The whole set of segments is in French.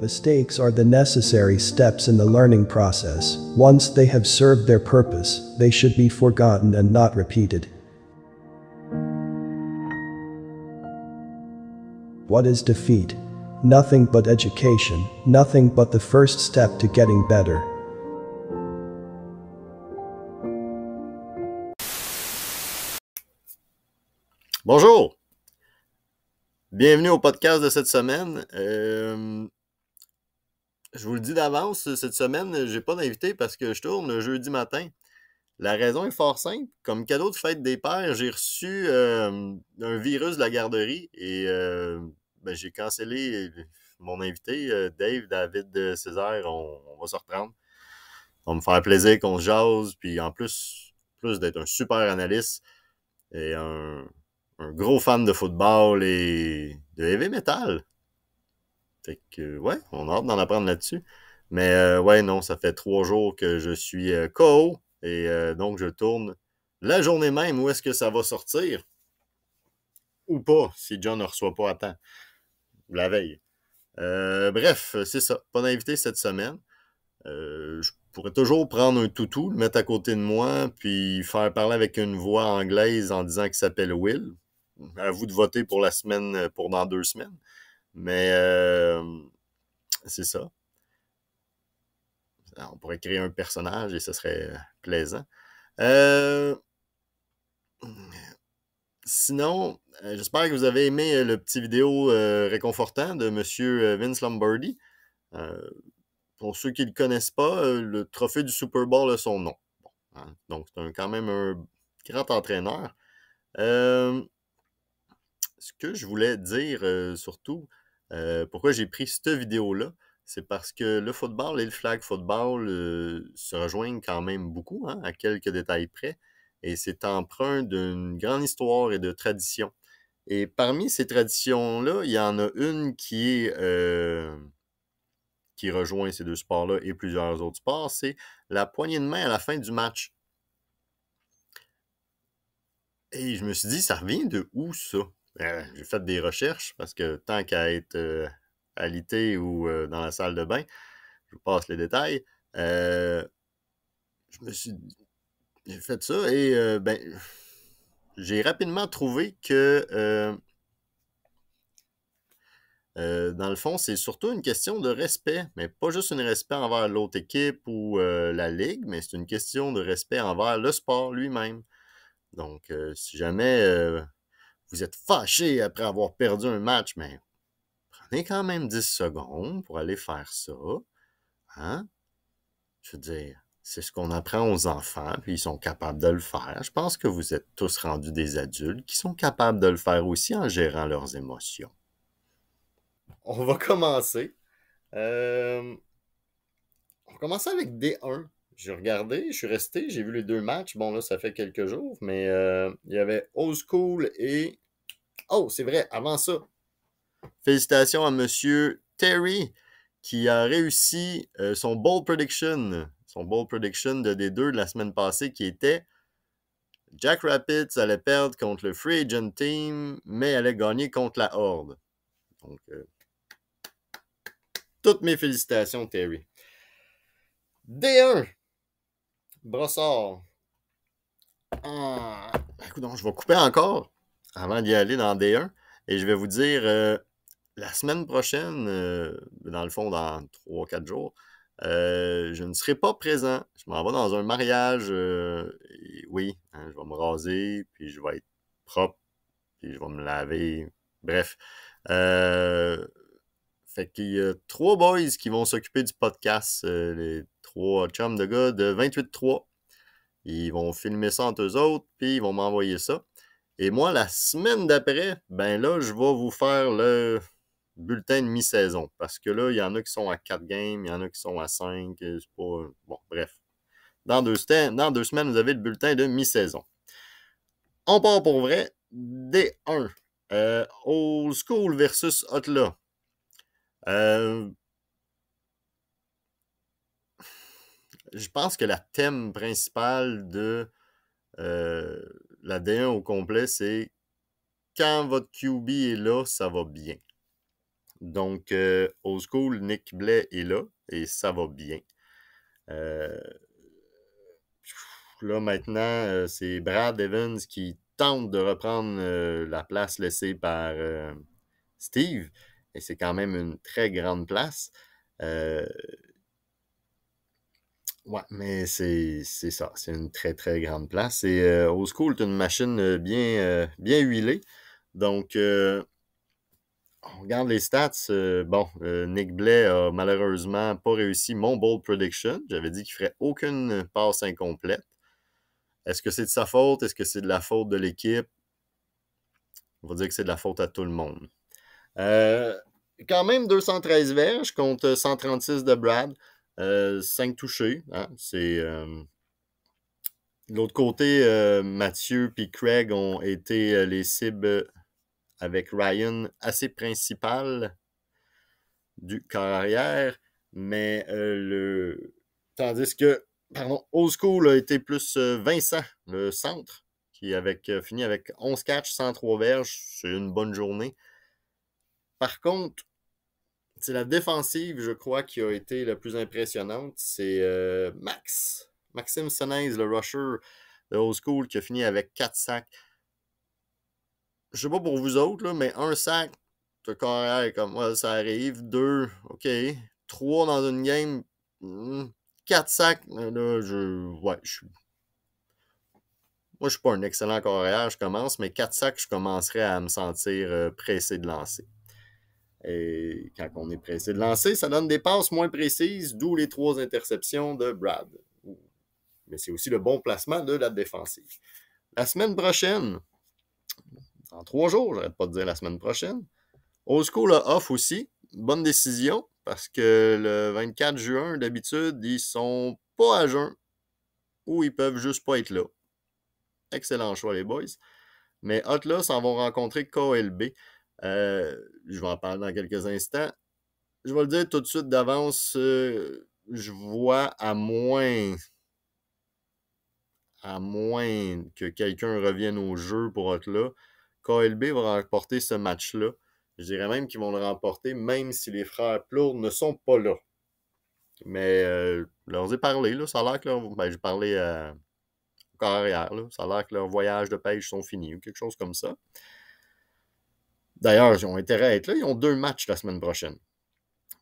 Mistakes are the necessary steps in the learning process. Once they have served their purpose, they should be forgotten and not repeated. What is defeat? Nothing but education, nothing but the first step to getting better. Bonjour! Bienvenue au podcast de cette semaine. Je vous le dis d'avance, cette semaine, j'ai pas d'invité parce que je tourne le jeudi matin. La raison est fort simple. Comme cadeau de fête des pères, j'ai reçu un virus de la garderie et j'ai cancellé mon invité, Dave, David Césaire. On va se reprendre. On va me faire plaisir qu'on se jase. Puis en plus d'être un super analyste et un gros fan de football et de heavy metal. Fait que, ouais, on a hâte d'en apprendre là-dessus. Mais ouais, non, ça fait 3 jours que je suis KO et donc je tourne la journée même où est-ce que ça va sortir. Ou pas, si John ne reçoit pas à temps. La veille. Bref, c'est ça. Pas d'invité cette semaine. Je pourrais toujours prendre un toutou, le mettre à côté de moi, puis faire parler avec une voix anglaise en disant qu'il s'appelle Will. À vous de voter pour la semaine, pour dans 2 semaines. Mais c'est ça. On pourrait créer un personnage et ce serait plaisant. Sinon, j'espère que vous avez aimé le petit vidéo réconfortant de Monsieur Vince Lombardi. Pour ceux qui ne le connaissent pas, le trophée du Super Bowl a son nom. Bon, hein, donc, c'est quand même un grand entraîneur. Ce que je voulais dire surtout, pourquoi j'ai pris cette vidéo-là, c'est parce que le football et le flag football se rejoignent quand même beaucoup, hein, à quelques détails près, et c'est empreint d'une grande histoire et de tradition. Et parmi ces traditions-là, il y en a une qui rejoint ces deux sports-là et plusieurs autres sports, c'est la poignée de main à la fin du match. Et je me suis dit, ça revient de où ça? J'ai fait des recherches parce que tant qu'à être alité ou dans la salle de bain, je vous passe les détails. J'ai fait ça et j'ai rapidement trouvé que dans le fond, c'est surtout une question de respect, mais pas juste un respect envers l'autre équipe ou la ligue, mais c'est une question de respect envers le sport lui-même. Donc, si jamais vous êtes fâché après avoir perdu un match, mais prenez quand même 10 secondes pour aller faire ça. Hein? Je veux dire, c'est ce qu'on apprend aux enfants, puis ils sont capables de le faire. Je pense que vous êtes tous rendus des adultes qui sont capables de le faire aussi en gérant leurs émotions. On va commencer. On va commencer avec D1. J'ai regardé, je suis resté, j'ai vu les 2 matchs. Bon, là, ça fait quelques jours, mais il y avait Old School et... Oh, c'est vrai, avant ça, félicitations à Monsieur Terry qui a réussi son bold prediction de D2 de la semaine passée qui était Jack Rapids allait perdre contre le Free Agent Team, mais allait gagner contre la Horde. Donc, toutes mes félicitations, Terry. D1, Brossard. Écoute, je vais couper encore avant d'y aller dans D1 et je vais vous dire la semaine prochaine, dans le fond, dans 3-4 jours, je ne serai pas présent. Je m'en vais dans un mariage. Oui, hein, je vais me raser, puis je vais être propre, puis je vais me laver. Bref. Fait qu'il y a 3 boys qui vont s'occuper du podcast. Les 3 chums de gars de 28-3. Ils vont filmer ça entre eux autres, puis ils vont m'envoyer ça. Et moi, la semaine d'après, ben là, je vais vous faire le bulletin de mi-saison. Parce que là, il y en a qui sont à 4 games, il y en a qui sont à 5. C'est pas... Bon, bref. Dans 2 semaines, vous avez le bulletin de mi-saison. On part pour vrai. D1. Old School versus Hotla. Je pense que la thème principale de la D1 au complet, c'est quand votre QB est là, ça va bien. Donc, Old School, Nick Blais est là et ça va bien. Là, maintenant, c'est Brad Evans qui tente de reprendre la place laissée par Steve. Et c'est quand même une très grande place. Ouais, mais c'est ça. C'est une très, très grande place. Et Old School, c'est une machine bien huilée. Donc, on regarde les stats. Nick Blais a malheureusement pas réussi mon bold prediction. J'avais dit qu'il ferait aucune passe incomplète. Est-ce que c'est de sa faute? Est-ce que c'est de la faute de l'équipe? On va dire que c'est de la faute à tout le monde. Quand même 213 verges contre 136 de Brad. 5 touchés. Hein? C'est... De l'autre côté, Mathieu et Craig ont été les cibles avec Ryan assez principales du carrière, mais tandis que Old School a été plus Vincent, le centre, qui fini avec 11 catchs, 103 verges. C'est une bonne journée. Par contre, c'est la défensive, je crois, qui a été la plus impressionnante. C'est Maxime Senez, le rusher de Old School, qui a fini avec 4 sacs. Je sais pas pour vous autres, là, mais un sac de carrière, comme moi, ça arrive. 2, OK. 3 dans une game. 4 sacs, là, moi, je suis pas un excellent carrière, je commence, mais 4 sacs, je commencerais à me sentir pressé de lancer. Et quand on est pressé de lancer, ça donne des passes moins précises, d'où les 3 interceptions de Brad. Mais c'est aussi le bon placement de la défensive. La semaine prochaine, en 3 jours, j'arrête pas de dire la semaine prochaine, Old School a off aussi. Bonne décision, parce que le 24 juin, d'habitude, ils sont pas à jeun, ou ils peuvent juste pas être là. Excellent choix, les boys. Mais Hotla s'en vont rencontrer KLB. Je vais en parler dans quelques instants. Je vais le dire tout de suite d'avance, je vois à moins que quelqu'un revienne au jeu pour Hotla, KLB va remporter ce match-là. Je dirais même qu'ils vont le remporter, même si les frères Plourde ne sont pas là. Mais je leur ai parlé, là, ça a l'air que j'ai parlé au carrière, là, ça a l'air que leurs voyages de pêche sont finis ou quelque chose comme ça. D'ailleurs, ils ont intérêt à être là. Ils ont 2 matchs la semaine prochaine.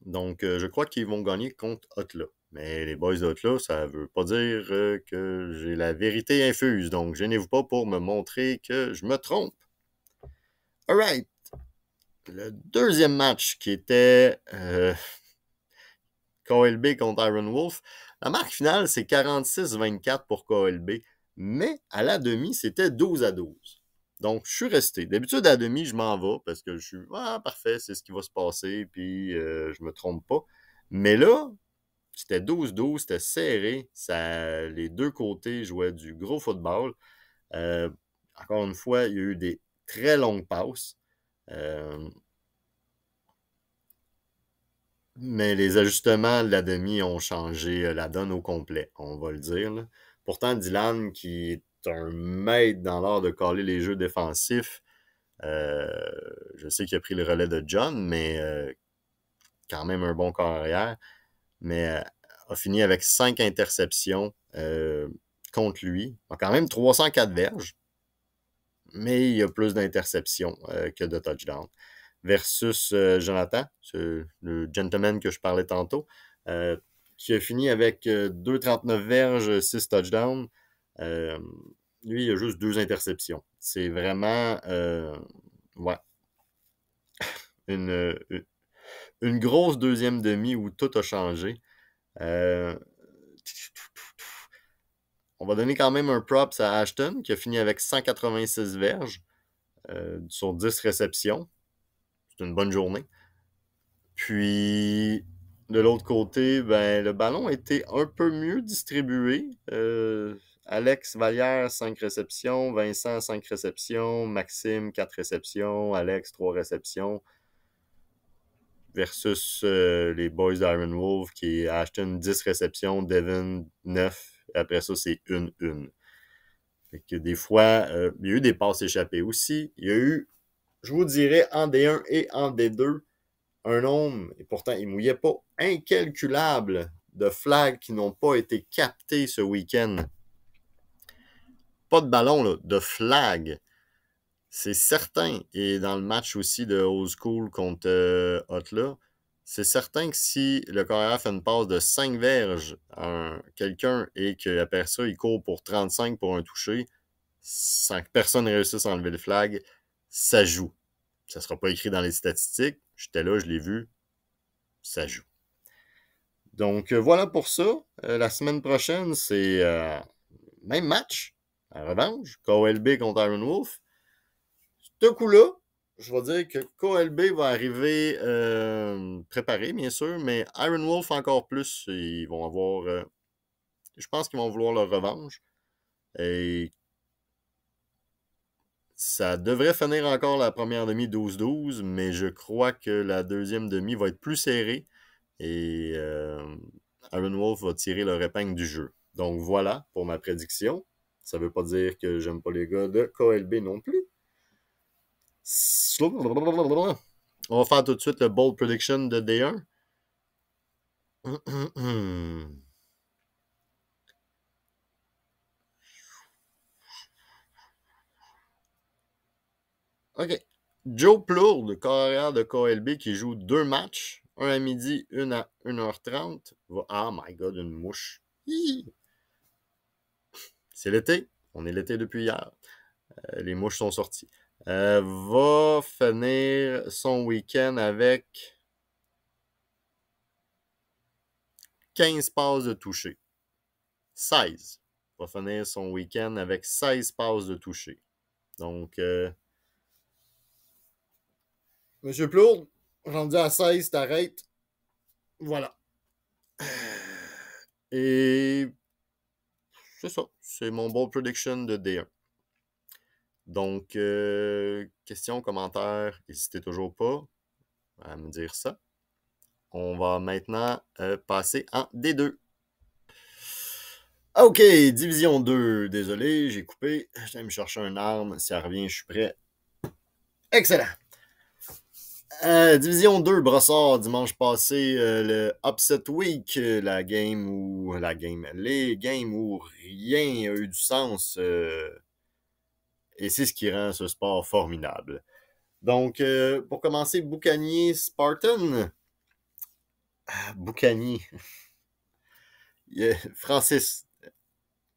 Donc, je crois qu'ils vont gagner contre Hotla. Mais les boys d'Hotla, ça ne veut pas dire que j'ai la vérité infuse. Donc, gênez-vous pas pour me montrer que je me trompe. Alright. Le deuxième match qui était KLB contre Iron Wolf. La marque finale, c'est 46-24 pour KLB. Mais à la demi, c'était 12-12. Donc, je suis resté. D'habitude, à la demi, je m'en vais parce que je suis parfait, c'est ce qui va se passer, puis je me trompe pas. Mais là, c'était 12-12, c'était serré. Les deux côtés jouaient du gros football. Encore une fois, il y a eu des très longues passes. Mais les ajustements de la demi ont changé la donne au complet, on va le dire. Là. Pourtant, Dylan, qui est un maître dans l'art de caler les jeux défensifs, je sais qu'il a pris le relais de John, mais quand même un bon carrière. Mais a fini avec 5 interceptions contre lui. Il a quand même 304 verges, mais il y a plus d'interceptions que de touchdowns. Versus Jonathan, le gentleman que je parlais tantôt, qui a fini avec 2,39 verges, 6 touchdowns. Lui, il a juste 2 interceptions. C'est vraiment une grosse deuxième demi où tout a changé. On va donner quand même un props à Ashton, qui a fini avec 186 verges sur 10 réceptions. C'est une bonne journée. Puis, de l'autre côté, le ballon a été un peu mieux distribué. Alex Vallière, 5 réceptions. Vincent, 5 réceptions. Maxime, 4 réceptions. Alex, 3 réceptions. Versus les boys d'Iron Wolf, qui est Ashton, 10 réceptions. Devin, 9. Après ça, c'est 1-1. Fait que des fois, il y a eu des passes échappées aussi. Il y a eu, je vous dirais, en D1 et en D2, un nombre, et pourtant il ne mouillait pas, incalculable de flags qui n'ont pas été captés ce week-end. Pas de ballon, là, de flags. C'est certain, et dans le match aussi de Old School contre Hotla, c'est certain que si le carrière fait une passe de 5 verges à quelqu'un et qu'après ça, il court pour 35 pour un toucher, sans que personne ne réussisse à enlever le flag, ça joue. Ça ne sera pas écrit dans les statistiques. J'étais là, je l'ai vu. Ça joue. Donc, voilà pour ça. La semaine prochaine, c'est même match. En revanche, KLB contre Iron Wolf. Ce coup-là, je vais dire que KLB va arriver préparé, bien sûr, mais Iron Wolf encore plus. Ils vont avoir... je pense qu'ils vont vouloir leur revanche. Et ça devrait finir encore la première demi 12-12, mais je crois que la deuxième demi va être plus serrée. Et Iron Wolf va tirer leur épingle du jeu. Donc voilà pour ma prédiction. Ça ne veut pas dire que j'aime pas les gars de KLB non plus. On va faire tout de suite le bold prediction de D1. OK. Joe Plourde, carrière de KLB qui joue 2 matchs, un à midi, une à 1h30. Ah my god, une mouche. C'est l'été. On est l'été depuis hier. Les mouches sont sorties. Va finir son week-end avec 15 passes de toucher. 16. Va finir son week-end avec 16 passes de toucher. Donc, Monsieur Plourde, rendu à 16, t'arrêtes. Voilà. Et c'est ça. C'est mon bold prediction de D1. Donc, questions, commentaires, n'hésitez toujours pas à me dire ça. On va maintenant passer en D2. OK, Division 2. Désolé, j'ai coupé. Je vais me chercher une arme. Si elle revient, je suis prêt. Excellent. Division 2, Brossard, dimanche passé, le Upset Week, les games où rien a eu du sens. Et c'est ce qui rend ce sport formidable. Donc, pour commencer, Boucanier Spartan. Boucanier. Francis,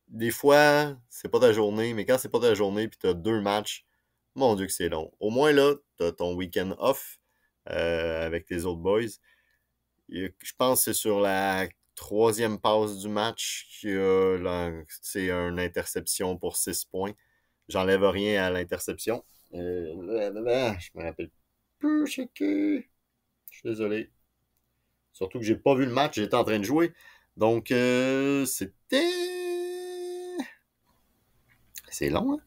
des fois, c'est pas ta journée, mais quand c'est pas ta journée puis t'as 2 matchs, mon Dieu que c'est long. Au moins là, t'as ton week-end off avec tes autres boys. Je pense que c'est sur la 3e passe du match c'est une interception pour 6 points. J'enlève rien à l'interception. Je me rappelle plus, je suis désolé. Surtout que j'ai pas vu le match, j'étais en train de jouer. Donc, c'était... C'est long, hein?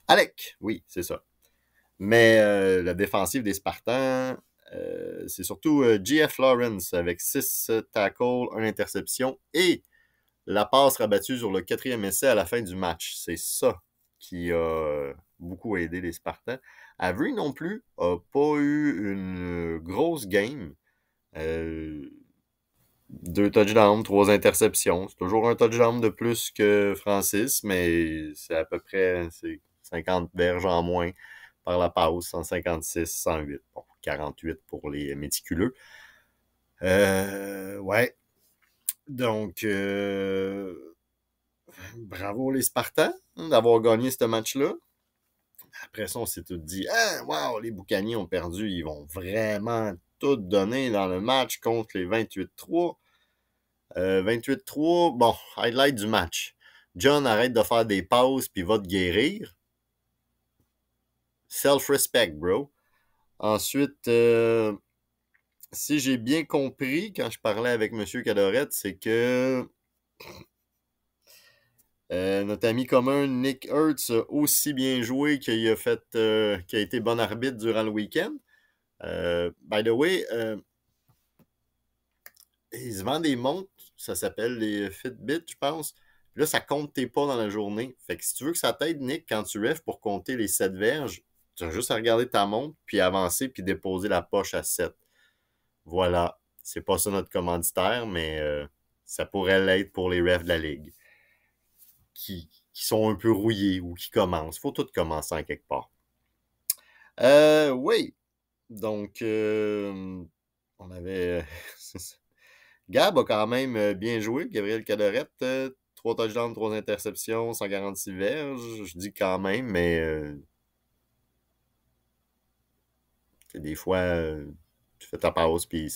Alec, oui, c'est ça. Mais la défensive des Spartans, c'est surtout G.F. Lawrence avec 6 tackles, 1 interception et la passe rabattue sur le 4e essai à la fin du match. C'est ça qui a beaucoup aidé les Spartans. Avery non plus n'a pas eu une grosse game. 2 touchdowns, 3 interceptions. C'est toujours un touchdown de plus que Francis, mais c'est à peu près 50 verges en moins par la passe, 156, 108. Bon, 48 pour les méticuleux. Ouais. Donc, bravo les Spartans d'avoir gagné ce match-là. Après ça, on s'est tout dit, ah, wow, les Boucaniers ont perdu. Ils vont vraiment tout donner dans le match contre les 28-3. 28-3, bon, highlight du match. John arrête de faire des pauses puis va te guérir. Self-respect, bro. Ensuite, si j'ai bien compris quand je parlais avec M. Cadorette, c'est que notre ami commun Nick Hertz a aussi bien joué qu'il a été bon arbitre durant le week-end. By the way, il se vend des montres, ça s'appelle les Fitbit, je pense. Puis là, ça compte tes pas dans la journée. Fait que si tu veux que ça t'aide, Nick, quand tu rêves pour compter les 7 verges, tu as juste à regarder ta montre, puis avancer, puis déposer la poche à 7. Voilà. C'est pas ça notre commanditaire, mais ça pourrait l'être pour les refs de la Ligue. Qui sont un peu rouillés ou qui commencent. Faut tout commencer en quelque part. Oui. Donc, on avait... Gab a quand même bien joué. Gabriel Cadorette, 3 touchdowns, 3 interceptions, 146 verges. Je dis quand même, mais des fois, tu fais ta pause, puis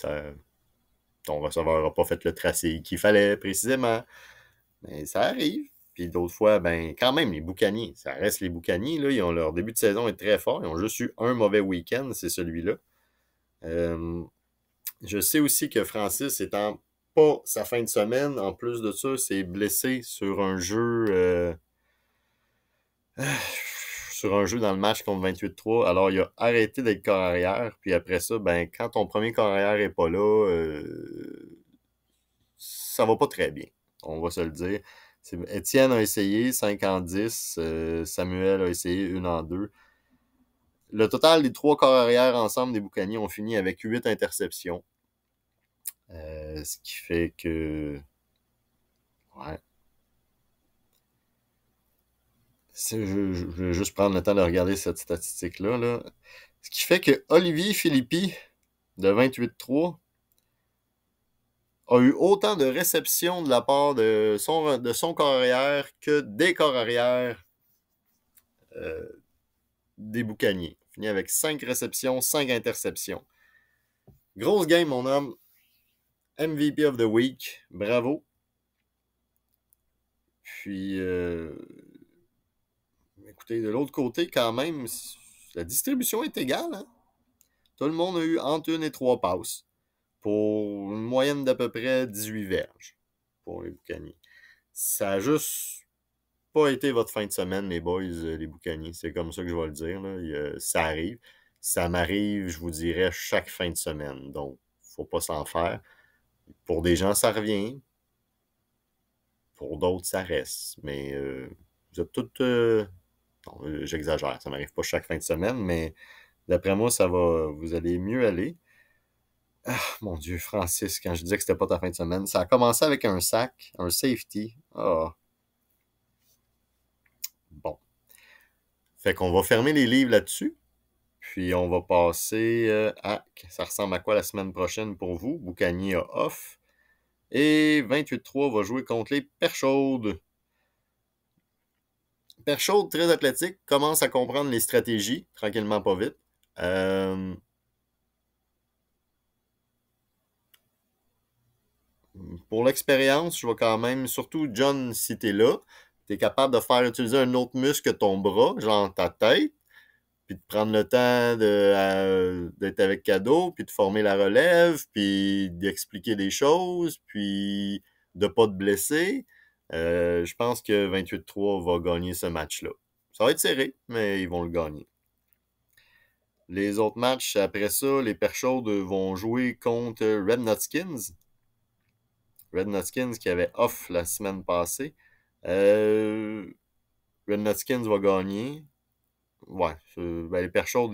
ton receveur n'a pas fait le tracé qu'il fallait précisément. Mais ça arrive. Puis d'autres fois, ben quand même, les Boucaniers, ça reste les Boucaniers. Là, leur début de saison est très fort. Ils ont juste eu un mauvais week-end, c'est celui-là. Je sais aussi que Francis, étant pas sa fin de semaine, en plus de ça, s'est blessé sur un jeu dans le match contre 28-3. Alors, il a arrêté d'être corps arrière. Puis après ça, ben quand ton premier corps arrière est pas là, ça va pas très bien. On va se le dire. Étienne a essayé 5 en 10. Samuel a essayé 1 en 2. Le total des 3 corps arrière ensemble des Boucaniers ont fini avec 8 interceptions. Ce qui fait que... Ouais. Je vais juste prendre le temps de regarder cette statistique-là. Là. Ce qui fait que Olivier Philippi, de 28-3, a eu autant de réceptions de la part de son corps arrière que des corps arrière des Boucaniers. Fini avec 5 réceptions, 5 interceptions. Grosse game, mon homme. MVP of the Week. Bravo. Puis, écoutez, de l'autre côté, quand même, la distribution est égale. Hein? Tout le monde a eu entre 1 et 3 passes pour une moyenne d'à peu près 18 verges pour les Boucaniers. Ça a juste pas été votre fin de semaine, les boys, les Boucaniers. C'est comme ça que je vais le dire. Là. Ça arrive. Ça m'arrive, je vous dirais, chaque fin de semaine. Donc, faut pas s'en faire. Pour des gens, ça revient. Pour d'autres, ça reste. Mais vous êtes toutes... non, j'exagère. Ça m'arrive pas chaque fin de semaine, mais d'après moi, ça va... Vous allez mieux aller. Ah, mon Dieu, Francis, quand je disais que c'était pas ta fin de semaine, ça a commencé avec un sac, un safety. Ah. Bon. Fait qu'on va fermer les livres là-dessus. Puis on va passer à... Ça ressemble à quoi la semaine prochaine pour vous? Boucanier a off. Et 28-3 va jouer contre les Perchaudes. Perchaude, très athlétique, commence à comprendre les stratégies, tranquillement pas vite. Pour l'expérience, je vais quand même, surtout John, si t'es là, t'es capable de faire utiliser un autre muscle que ton bras, genre ta tête, puis de prendre le temps d'être avec Cadeau, puis de former la relève, puis d'expliquer des choses, puis de pas te blesser. Je pense que 28-3 va gagner ce match-là. Ça va être serré, mais ils vont le gagner. Les autres matchs, après ça, les Perchaudes vont jouer contre Red Nutskins. Red Nutskins qui avait off la semaine passée. Red Nutskins va gagner. Ouais, ben les Perchaudes,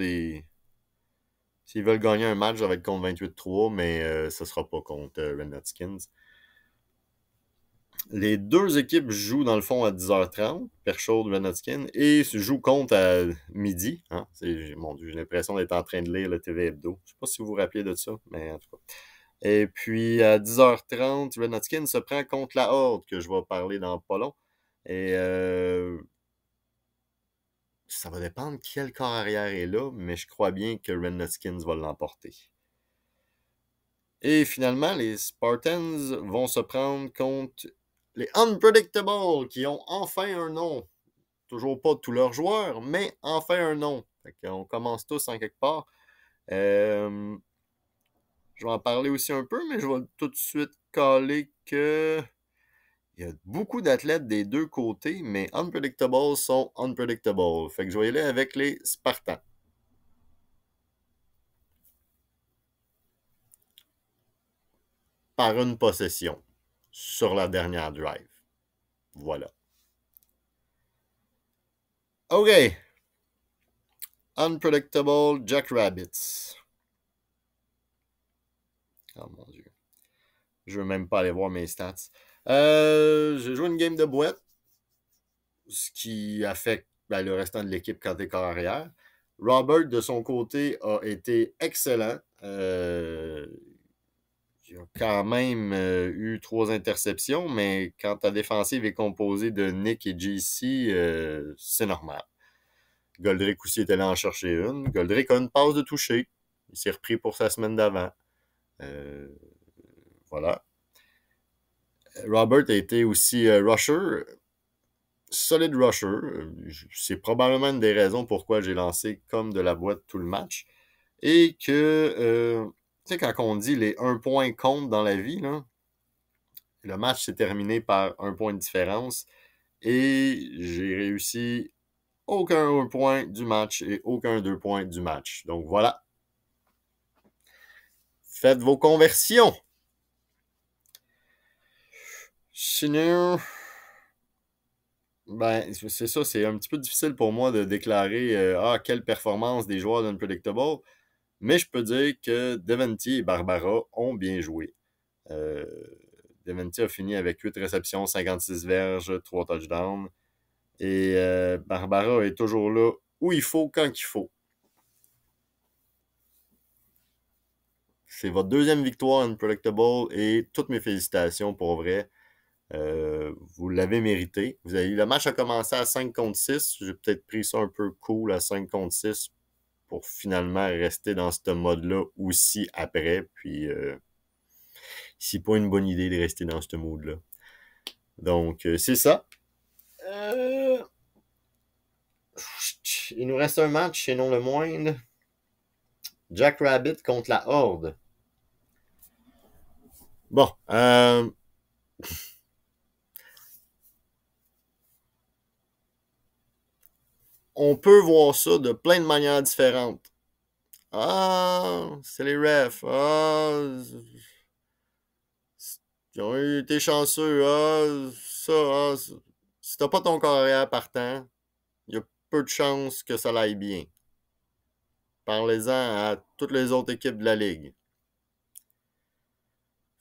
s'ils veulent gagner un match, ça va être contre 28-3, mais ce ne sera pas contre Red Nutskins. Les deux équipes jouent dans le fond à 10h30, Perchaude, Red Nutskins, et se jouent contre à midi. Hein? Mon Dieu, j'ai l'impression d'être en train de lire le TV Hebdo. Je ne sais pas si vous vous rappelez de ça, mais en tout cas. Et puis à 10h30, Red Nutskins se prend contre la Horde, que je vais parler dans pas long. Et ça va dépendre quel corps arrière est là, mais je crois bien que Red Nutskins va l'emporter. Et finalement, les Spartans vont se prendre contre les Unpredictable, qui ont enfin un nom. Toujours pas tous leurs joueurs, mais enfin un nom. Fait qu'on commence tous en quelque part. Je vais en parler aussi un peu, mais je vais tout de suite caler que il y a beaucoup d'athlètes des deux côtés, mais Unpredictable sont Unpredictable. Fait que je vais y aller avec les Spartans. Par une possession sur la dernière drive. Voilà. OK. Unpredictable Jackrabbits. Oh mon Dieu. Je veux même pas aller voir mes stats. J'ai joué une game de boîte, ce qui affecte le restant de l'équipe quand t'es corps arrière. Robert, de son côté, a été excellent. Il a quand même eu 3 interceptions, mais quand ta défensive est composée de Nick et JC, c'est normal. Goldrick aussi était là en chercher une. Goldrick a une passe de toucher. Il s'est repris pour sa semaine d'avant. Voilà. Robert a été aussi rusher. Solide rusher. C'est probablement une des raisons pourquoi j'ai lancé comme de la boîte tout le match. Et que, tu sais, quand on dit les 1 point comptent dans la vie, là, le match s'est terminé par 1 point de différence. Et j'ai réussi aucun 1 point du match et aucun 2 points du match. Donc voilà. Faites vos conversions. Sinon, ben, c'est ça, c'est un petit peu difficile pour moi de déclarer quelle performance des joueurs d'Unpredictable, mais je peux dire que Deventi et Barbara ont bien joué. Deventi a fini avec 8 réceptions, 56 verges, 3 touchdowns. Et Barbara est toujours là où il faut, quand il faut. C'est votre deuxième victoire Unpredictable et toutes mes félicitations pour vrai. Vous l'avez mérité. Le match a commencé à 5 contre 6. J'ai peut-être pris ça un peu cool à 5 contre 6 pour finalement rester dans ce mode-là aussi après. Puis, c'est pas une bonne idée de rester dans ce mode-là. Donc, c'est ça. Il nous reste un match, et non le moindre. Jack Rabbit contre la Horde. Bon, on peut voir ça de plein de manières différentes. Ah, c'est les refs. Ah, ils ont été chanceux. Ah, ça, ah, si t'as pas ton carrière partant, il y a peu de chances que ça aille bien. Parlez-en à toutes les autres équipes de la ligue.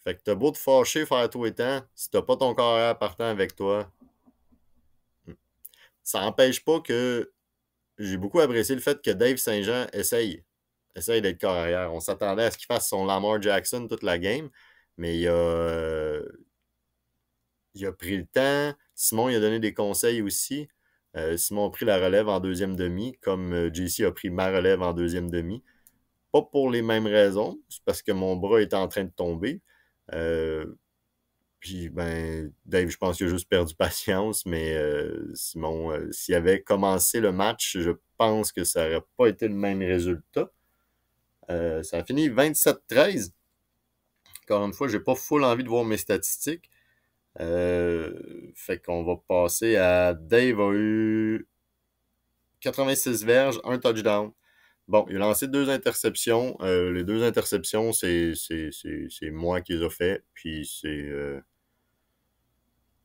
Fait que t'as beau te fâcher, faire tout et temps, si t'as pas ton carrière partant avec toi, ça n'empêche pas que j'ai beaucoup apprécié le fait que Dave Saint-Jean essaye d'être carrière. On s'attendait à ce qu'il fasse son Lamar Jackson toute la game, mais il a pris le temps. Simon, il a donné des conseils aussi. Simon a pris la relève en deuxième demi, comme JC a pris ma relève en deuxième demi. Pas pour les mêmes raisons, c'est parce que mon bras est en train de tomber. Puis, ben, Dave, je pense qu'il a juste perdu patience, mais Simon, s'il avait commencé le match, je pense que ça n'aurait pas été le même résultat. Ça a fini 27-13. Encore une fois, j'ai pas full envie de voir mes statistiques. Fait qu'on va passer à Dave a eu 86 verges, un touchdown. Bon, il a lancé 2 interceptions. Les 2 interceptions, c'est moi qui les ai fait. Puis c'est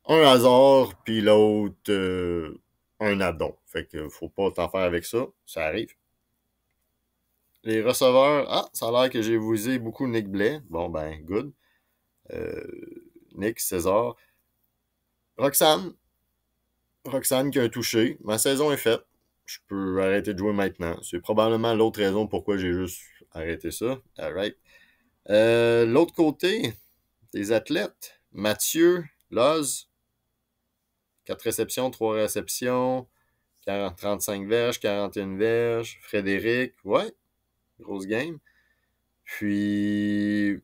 un hasard, puis l'autre un addon. Fait que faut pas t'en faire avec ça. Ça arrive. Les receveurs, ça a l'air que j'ai visé beaucoup Nick Blais. Bon, ben, good. Nick, César. Roxane qui a un touché. Ma saison est faite. Je peux arrêter de jouer maintenant. C'est probablement l'autre raison pourquoi j'ai juste arrêté ça. Alright. L'autre côté, des athlètes. Mathieu, Loz. 4 réceptions, 3 réceptions. 35 verges, 41 verges. Frédéric, ouais. Grosse game. Puis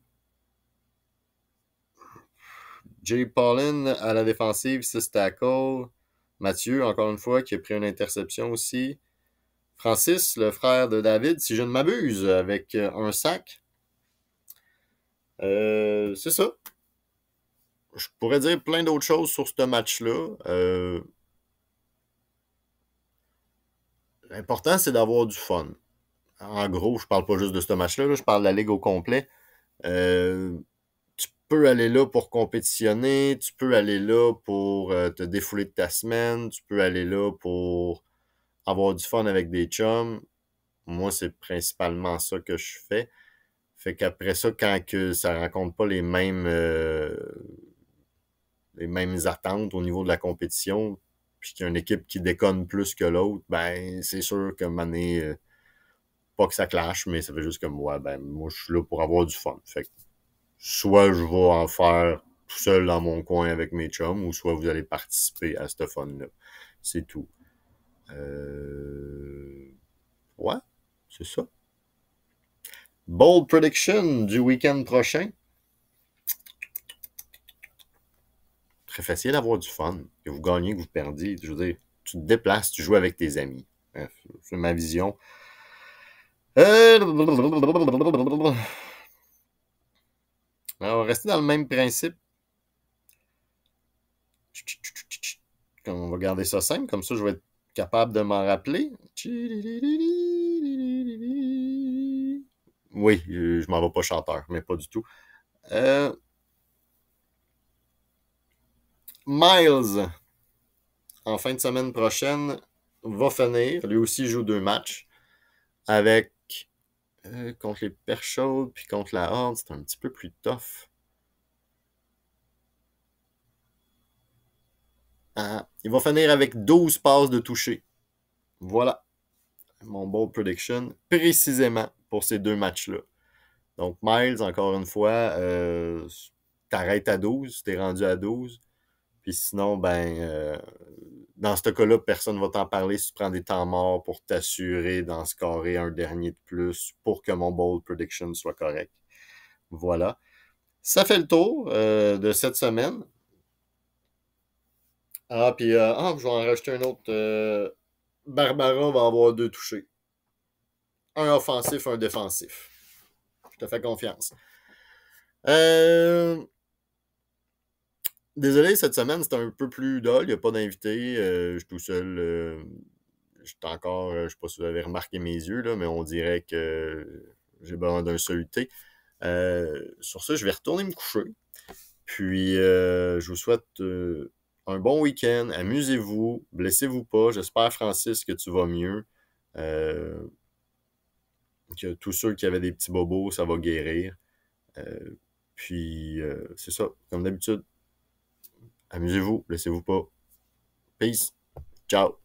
Jay Paulin à la défensive, 6 tackles. Mathieu, encore une fois, qui a pris une interception aussi. Francis, le frère de David, si je ne m'abuse, avec un sac. C'est ça. Je pourrais dire plein d'autres choses sur ce match-là. L'important, c'est d'avoir du fun. En gros, je parle pas juste de ce match-là, je parle de la ligue au complet. Tu peux aller là pour compétitionner, tu peux aller là pour te défouler de ta semaine, tu peux aller là pour avoir du fun avec des chums. Moi, c'est principalement ça que je fais. Fait qu'après ça, quand que ça rencontre pas les mêmes attentes au niveau de la compétition, puis qu'il y a une équipe qui déconne plus que l'autre, ben c'est sûr qu'à un moment donné, pas que ça clash, mais ça fait juste comme ouais, ben moi je suis là pour avoir du fun. Fait que soit je vais en faire tout seul dans mon coin avec mes chums, ou soit vous allez participer à ce fun-là. C'est tout. Ouais, c'est ça. Bold prediction du week-end prochain. Très facile d'avoir du fun. Que vous gagnez, que vous perdiez. Je veux dire, tu te déplaces, tu joues avec tes amis. Bref, c'est ma vision. Alors, on va rester dans le même principe. On va garder ça simple, comme ça je vais être capable de m'en rappeler. Oui, je m'en vais pas chanteur, mais pas du tout. Miles, en fin de semaine prochaine, va finir. Lui aussi joue 2 matchs avec contre les Perchauds puis contre la Horde. C'est un petit peu plus tough. Il va finir avec 12 passes de toucher. Voilà mon bold prediction précisément pour ces 2 matchs-là. Donc, Miles, encore une fois, t'arrêtes à 12, t'es rendu à 12. Puis sinon, ben, dans ce cas-là, personne ne va t'en parler si tu prends des temps morts pour t'assurer d'en scorer un dernier de plus pour que mon bold prediction soit correct. Voilà. Ça fait le tour de cette semaine. Puis, je vais en rajouter un autre. Barbara va avoir 2 touchés. Un offensif, un défensif. Je te fais confiance. Désolé, cette semaine, c'était un peu plus dull. Il n'y a pas d'invité. Je suis tout seul. Je sais pas si vous avez remarqué mes yeux, là, mais on dirait que j'ai besoin d'un soluté. Sur ça, je vais retourner me coucher. Puis, je vous souhaite un bon week-end. Amusez-vous. Blessez-vous pas. J'espère, Francis, que tu vas mieux. Que tous ceux qui avaient des petits bobos, ça va guérir. Puis, c'est ça. Comme d'habitude, amusez-vous. Blessez-vous pas. Peace. Ciao.